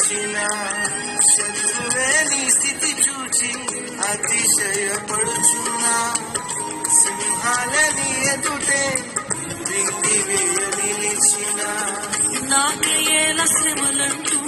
నిలిచిన శత్రువే నీ స్థితి చూచి అతిశయపడుచున్నా సింహాలని ఎదుటే రింగి వేయ నిలిచిన నాకేల శ్రమలంటూ